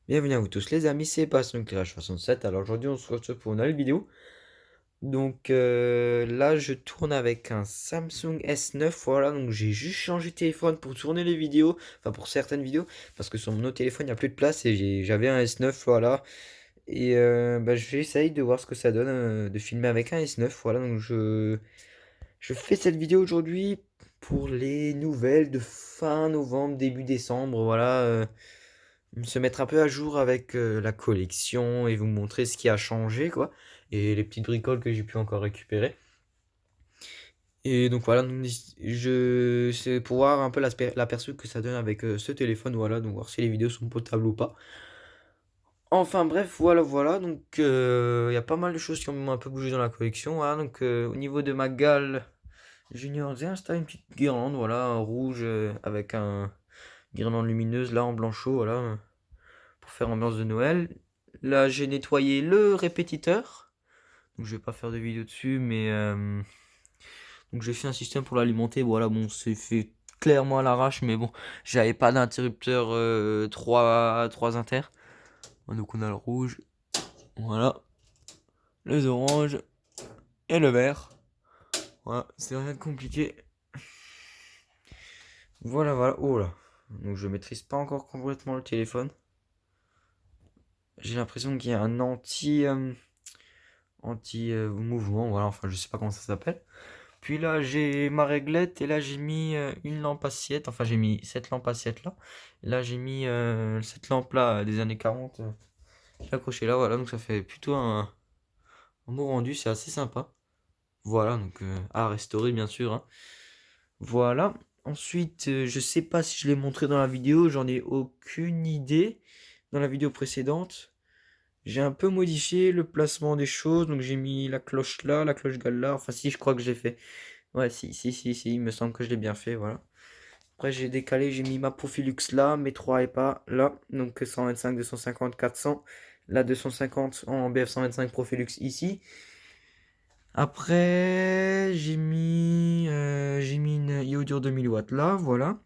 Bienvenue à vous tous les amis, c'est Passion Clash 67. Alors aujourd'hui on se retrouve pour une nouvelle vidéo. Donc là je tourne avec un Samsung S9, voilà, donc j'ai juste changé de téléphone pour tourner les vidéos, enfin pour certaines vidéos, parce que sur mon autre téléphone il n'y a plus de place et j'avais un S9, voilà. Et j'essaye de voir ce que ça donne de filmer avec un S9, voilà, donc je fais cette vidéo aujourd'hui pour les nouvelles de fin novembre, début décembre, voilà. Se mettre un peu à jour avec la collection et vous montrer ce qui a changé, quoi. Et les petites bricoles que j'ai pu encore récupérer. Et donc voilà, c'est pour voir un peu l'aperçu que ça donne avec ce téléphone, voilà, donc voir si les vidéos sont potables ou pas. Enfin bref, voilà, donc il y a pas mal de choses qui ont un peu bougé dans la collection, voilà, donc au niveau de ma gale Junior, j'ai installé une petite guirlande, voilà, rouge avec un guirlande lumineuse là en blanchot, voilà, pour faire ambiance de Noël. Là, j'ai nettoyé le répétiteur. Donc, je vais pas faire de vidéo dessus, mais donc j'ai fait un système pour l'alimenter. Voilà, bon, c'est fait clairement à l'arrache, mais bon, j'avais pas d'interrupteur 3 inter. Donc, on a le rouge, voilà, les oranges et le vert. Voilà, c'est rien de compliqué. Voilà. Oh là. Donc, je maîtrise pas encore complètement le téléphone. J'ai l'impression qu'il y a un anti mouvement. Voilà, enfin, je sais pas comment ça s'appelle. Puis là, j'ai ma réglette et là, j'ai mis une lampe assiette. Enfin, j'ai mis cette lampe assiette là. Et là, j'ai mis cette lampe là des années 40. J'ai accroché là, voilà. Donc, ça fait plutôt un beau rendu. C'est assez sympa. Voilà, donc à restaurer bien sûr, hein. Voilà. Ensuite, je sais pas si je l'ai montré dans la vidéo. J'en ai aucune idée. Dans la vidéo précédente, j'ai un peu modifié le placement des choses. Donc, j'ai mis la cloche là, la cloche gale là. Enfin, si, je crois que je l'ai fait. Ouais, si, il me semble que je l'ai bien fait, voilà. Après, j'ai décalé, j'ai mis ma Profilux là, mes 3 EPA là, donc 125, 250, 400. La 250 en BF 125 Profilux ici. Après, j'ai mis une Iodur 2000 watts là, voilà.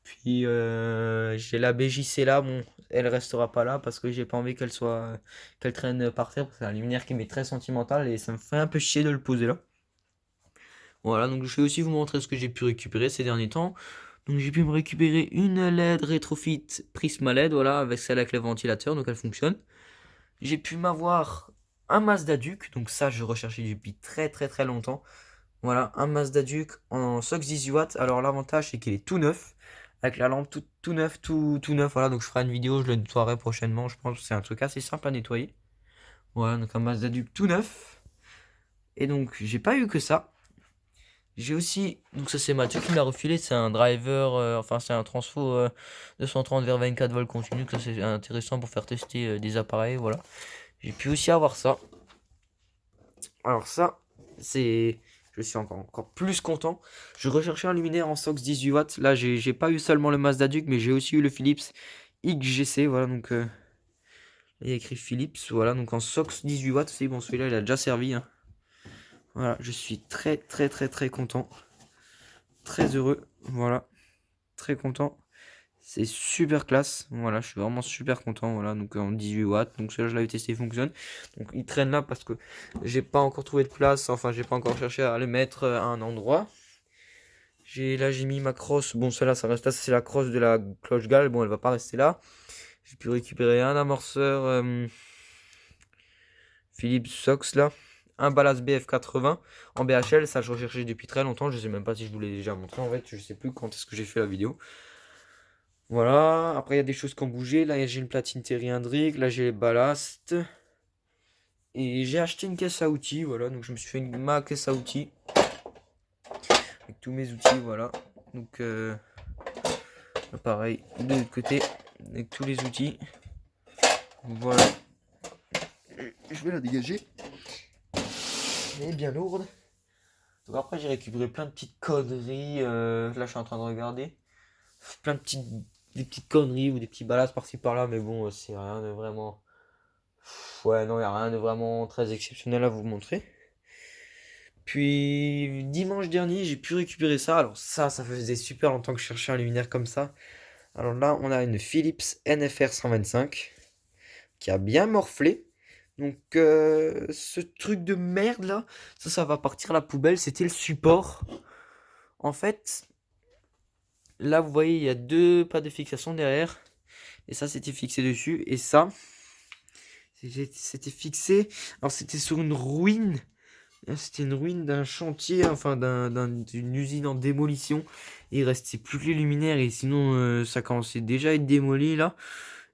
Puis j'ai la BJC là, bon, elle restera pas là parce que j'ai pas envie qu'elle traîne par terre, parce que c'est un luminaire qui m'est très sentimental et ça me fait un peu chier de le poser là. Voilà, donc je vais aussi vous montrer ce que j'ai pu récupérer ces derniers temps. Donc j'ai pu me récupérer une LED Retrofit Prisma LED, voilà, avec celle avec le ventilateur, donc elle fonctionne. J'ai pu m'avoir un Mazda Duke, donc ça je recherchais depuis très longtemps. Voilà, un Mazda Duke en SOX 18 watts. Alors l'avantage c'est qu'il est tout neuf, avec la lampe tout neuf, tout neuf. Voilà, donc je ferai une vidéo, je le nettoierai prochainement. Je pense que c'est un truc assez simple à nettoyer. Voilà, donc un Mazda Duke tout neuf. Et donc j'ai pas eu que ça. J'ai aussi, donc ça c'est Mathieu qui me l'a refilé, c'est un driver, enfin c'est un transfo 230 vers 24 volts continu, que ça c'est intéressant pour faire tester des appareils, voilà. J'ai pu aussi avoir ça. Alors ça, c'est, je suis encore plus content. Je recherchais un luminaire en SOX 18 watts, là j'ai pas eu seulement le Mazda Duke, mais j'ai aussi eu le Philips XGC, voilà, donc il y a écrit Philips, voilà, donc en SOX 18 watts, c'est bon, celui-là il a déjà servi, hein. Voilà, je suis très content, très heureux, voilà, très content. C'est super classe. Voilà, je suis vraiment super content. Voilà, donc en 18 watts. Donc celui-là, je l'avais testé, il fonctionne. Donc il traîne là parce que j'ai pas encore trouvé de place. Enfin, j'ai pas encore cherché à le mettre à un endroit. J'ai mis ma crosse. Bon, celle-là, ça reste là. C'est la crosse de la cloche gale. Bon, elle va pas rester là. J'ai pu récupérer un amorceur Philips Sox là. Un Ballas BF80 en BHL. Ça, je recherchais depuis très longtemps. Je sais même pas si je vous l'ai déjà montré. En fait, je sais plus quand est-ce que j'ai fait la vidéo. Voilà, après il y a des choses qui ont bougé. Là j'ai une platine Terry Hendrix, là j'ai les ballasts. Et j'ai acheté une caisse à outils, voilà. Donc je me suis fait ma caisse à outils. Avec tous mes outils, voilà. Donc pareil, de l'autre côté, avec tous les outils. Voilà. Je vais la dégager. Elle est bien lourde. Donc après j'ai récupéré plein de petites conneries. Là je suis en train de regarder. Plein de des petites conneries ou des petits ballasts par-ci par-là. Mais bon, c'est rien de vraiment. Ouais, non, il n'y a rien de vraiment très exceptionnel à vous montrer. Puis dimanche dernier, j'ai pu récupérer ça. Alors ça faisait super longtemps que je cherchais un luminaire comme ça. Alors là, on a une Philips NFR 125 qui a bien morflé. Donc ce truc de merde là, ça va partir à la poubelle. C'était le support. En fait, là vous voyez, il y a deux pas de fixation derrière. Et ça, c'était fixé dessus. Et ça, c'était fixé. Alors c'était sur une ruine. C'était une ruine d'un chantier, enfin d'une usine en démolition. Et il restait plus que les luminaires. Et sinon, ça commençait déjà à être démoli là.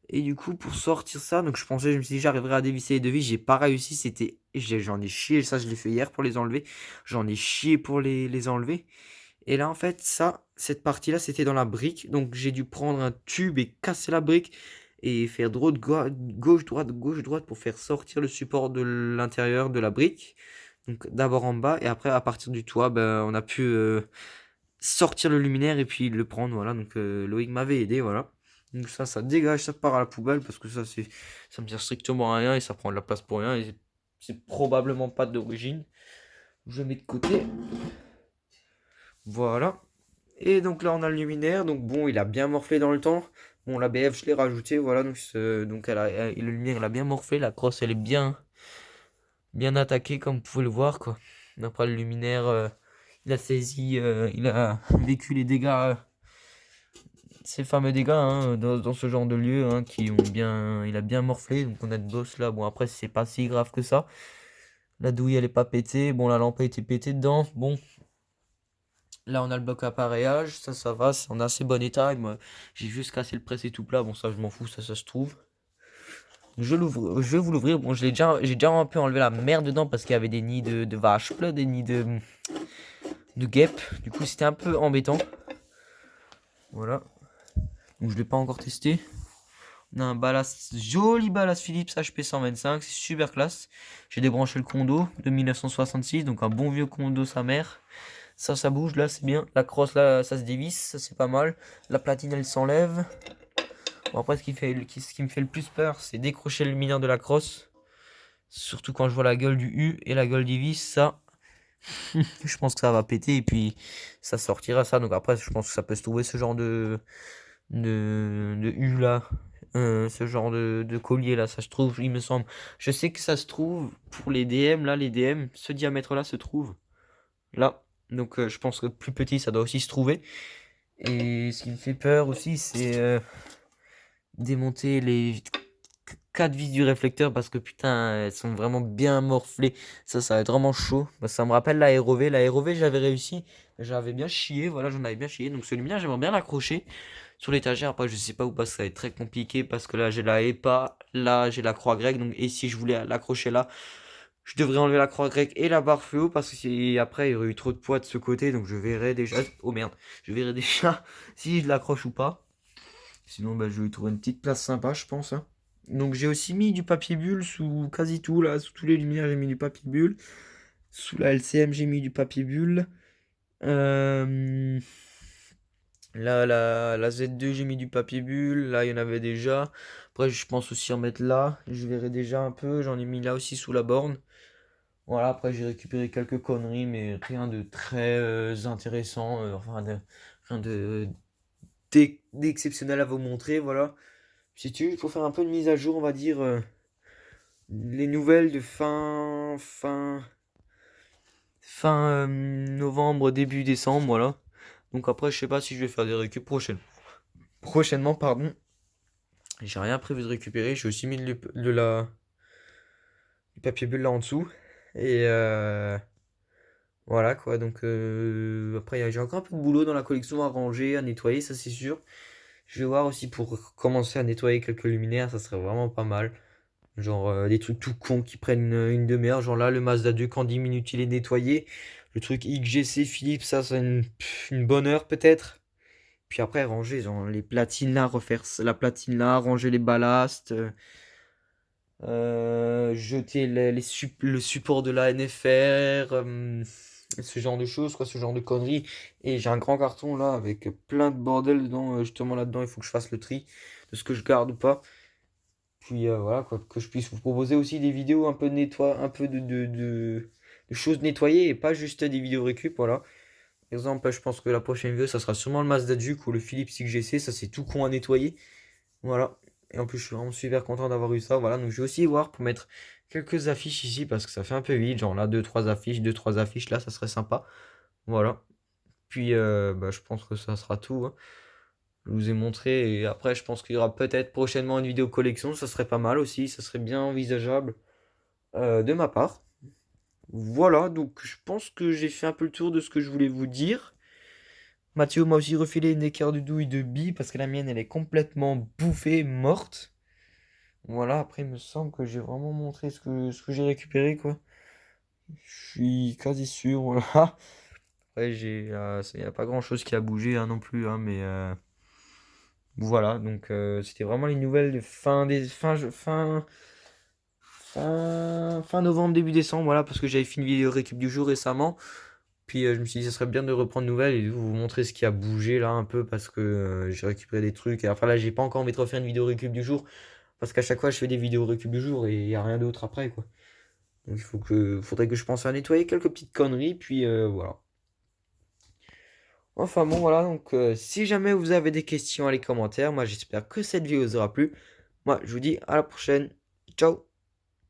Et du coup, pour sortir ça, donc je me suis dit, j'arriverai à dévisser les devis. J'ai pas réussi. J'en ai chié. Ça, je l'ai fait hier pour les enlever. J'en ai chié pour les enlever. Et là, en fait, cette partie-là, c'était dans la brique. Donc, j'ai dû prendre un tube et casser la brique et faire gauche, droite pour faire sortir le support de l'intérieur de la brique. Donc, d'abord en bas et après, à partir du toit, ben, on a pu sortir le luminaire et puis le prendre. Voilà. Donc, Loïc m'avait aidé. Voilà. Donc, ça dégage, ça part à la poubelle parce que ça me sert strictement à rien et ça prend de la place pour rien. Et c'est probablement pas d'origine. Je mets de côté. Voilà. Et donc là, on a le luminaire. Donc bon, il a bien morflé dans le temps. Bon, la BF, je l'ai rajouté. Voilà. Donc le luminaire, il a bien morflé. La crosse, elle est bien attaquée, comme vous pouvez le voir, quoi. Après, le luminaire, il a saisi, il a vécu les dégâts, ces fameux dégâts, hein, dans ce genre de lieu, hein, il a bien morflé. Donc on a une bosse là. Bon, après, c'est pas si grave que ça. La douille, elle est pas pétée. Bon, la lampe a été pétée dedans. Bon, là, on a le bloc appareillage, ça va, c'est en assez bon état. Et moi, j'ai juste cassé le presse et tout plat. Bon, ça, je m'en fous, ça se trouve. Je vais vous l'ouvrir. Bon, j'ai déjà un peu enlevé la merde dedans parce qu'il y avait des nids de vaches, là, des nids de guêpes. Du coup, c'était un peu embêtant. Voilà. Donc, je l'ai pas encore testé. On a un ballast, joli ballast Philips HP 125, c'est super classe. J'ai débranché le condo de 1966, donc un bon vieux condo sa mère. Ça bouge, là, c'est bien. La crosse, là, ça se dévisse, ça, c'est pas mal. La platine, elle s'enlève. Bon, après, ce qui me fait le plus peur, c'est décrocher le luminaire de la crosse. Surtout quand je vois la gueule du U et la gueule du vis, ça, je pense que ça va péter et puis ça sortira, ça. Donc après, je pense que ça peut se trouver ce genre de U là. Ce genre de collier là, ça se trouve, il me semble. Je sais que ça se trouve pour les DM, là, les DM, ce diamètre là se trouve là. Donc je pense que plus petit, ça doit aussi se trouver. Et ce qui me fait peur aussi, c'est démonter les 4 vis du réflecteur parce que putain, elles sont vraiment bien morflées. Ça va être vraiment chaud. Bah, ça me rappelle la ROV. La ROV, j'avais réussi. J'avais bien chié. Voilà, j'en avais bien chié. Donc ce luminaire, j'aimerais bien l'accrocher sur l'étagère. Après, je sais pas où parce que ça va être très compliqué parce que là, j'ai la EPA. Là, j'ai la croix grecque. Donc, et si je voulais l'accrocher là, je devrais enlever la croix grecque et la barre fluo parce que après, il y aurait eu trop de poids de ce côté. Donc, je verrai déjà. Oh merde. Je verrai déjà si je l'accroche ou pas. Sinon, bah, je vais trouver une petite place sympa, je pense, hein. Donc, j'ai aussi mis du papier bulle sous quasi tout, là. Sous tous les luminaires, j'ai mis du papier bulle. Sous la LCM, j'ai mis du papier bulle. Euh, Là, la Z2, j'ai mis du papier bulle. Là, il y en avait déjà. Après, je pense aussi en mettre là. Je verrai déjà un peu. J'en ai mis là aussi sous la borne. Voilà, après, j'ai récupéré quelques conneries, mais rien de très intéressant. Rien d'exceptionnel à vous montrer. Voilà. Si tu veux, il faut faire un peu de mise à jour, on va dire, les nouvelles de fin novembre, début décembre, voilà. Donc après, je sais pas si je vais faire des récup prochainement, pardon. J'ai rien prévu de récupérer. J'ai aussi mis du papier bulle là en dessous. Et voilà quoi. Donc après, j'ai encore un peu de boulot dans la collection à ranger, à nettoyer, ça c'est sûr. Je vais voir aussi pour commencer à nettoyer quelques luminaires, ça serait vraiment pas mal. Genre des trucs tout cons qui prennent une demi-heure. Genre là, le Mazda 2, qu'en 10 minutes il est nettoyé. Le truc XGC Philips, ça, c'est une bonne heure peut-être. Puis après, ranger genre, les platines là, refaire la platine là, ranger les ballasts, jeter le support de la NFR, ce genre de choses, quoi, ce genre de conneries. Et j'ai un grand carton là avec plein de bordel dedans. Justement là-dedans, il faut que je fasse le tri de ce que je garde ou pas. Puis voilà, quoi, que je puisse vous proposer aussi des vidéos un peu un peu de choses nettoyées et pas juste des vidéos récup, voilà. exemple, je pense que la prochaine vidéo, ça sera sûrement le Mazda Duke ou le Philips XGC. Ça, c'est tout con à nettoyer. Voilà. Et en plus, je suis vraiment super content d'avoir eu ça. Voilà. Donc, je vais aussi voir pour mettre quelques affiches ici parce que ça fait un peu vide. Genre là, deux, trois affiches. Là, ça serait sympa. Voilà. Puis, bah, je pense que ça sera tout, hein. Je vous ai montré. Et après, je pense qu'il y aura peut-être prochainement une vidéo collection. Ça serait pas mal aussi. Ça serait bien envisageable de ma part. Voilà. Donc, je pense que j'ai fait un peu le tour de ce que je voulais vous dire. Mathieu m'a aussi refilé une équerre de douille de billes parce que la mienne elle est complètement bouffée, morte. Voilà, après il me semble que j'ai vraiment montré ce que j'ai récupéré quoi. Je suis quasi sûr, voilà. Après il n'y a pas grand chose qui a bougé hein, non plus, hein, mais voilà, donc c'était vraiment les nouvelles de fin novembre, début décembre, voilà, parce que j'avais fait une vidéo récup du jour récemment. Puis je me suis dit, ça serait bien de reprendre nouvelles et de vous montrer ce qui a bougé là un peu parce que j'ai récupéré des trucs. Et après là, j'ai pas encore envie de refaire une vidéo récup du jour parce qu'à chaque fois, je fais des vidéos récup du jour et il n'y a rien d'autre après quoi. Donc faudrait que je pense à nettoyer quelques petites conneries. Puis voilà. Enfin bon, voilà. Donc si jamais vous avez des questions, à les commentaires. Moi, j'espère que cette vidéo vous aura plu. Moi, je vous dis à la prochaine. Ciao!